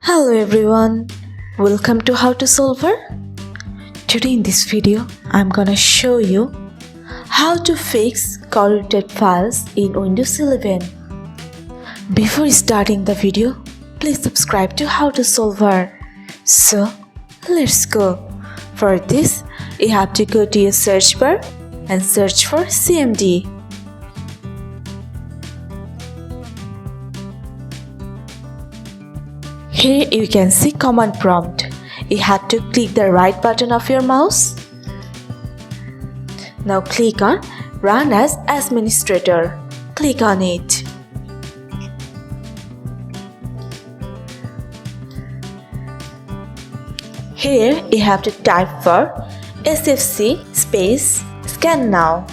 Hello everyone, welcome to How to Solver. Today in this video, I'm gonna show you how to fix corrupted files in Windows 11. Before starting the video, please subscribe to How to Solver. So, let's go. For this, you have to go to your search bar and search for CMD. Here you can see command prompt. You have to click the right button of your mouse. Now click on Run as Administrator. Click on it. Here you have to type for SFC space scan now.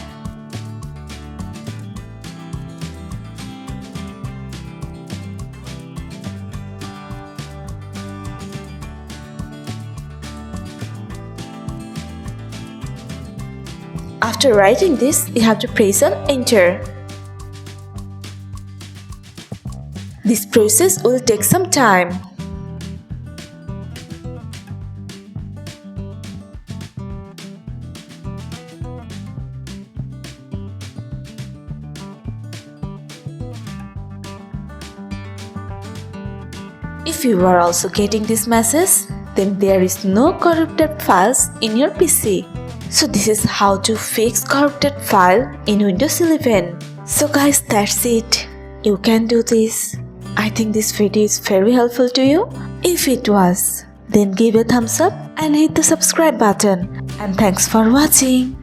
After writing this, you have to press on enter. This process will take some time. If you are also getting this message, then there is no corrupted files in your PC. So this is how to fix corrupted file in Windows 11. So guys, that's it. You can do this. I think this video is very helpful to you. If it was, then give a thumbs up and hit the subscribe button. And thanks for watching.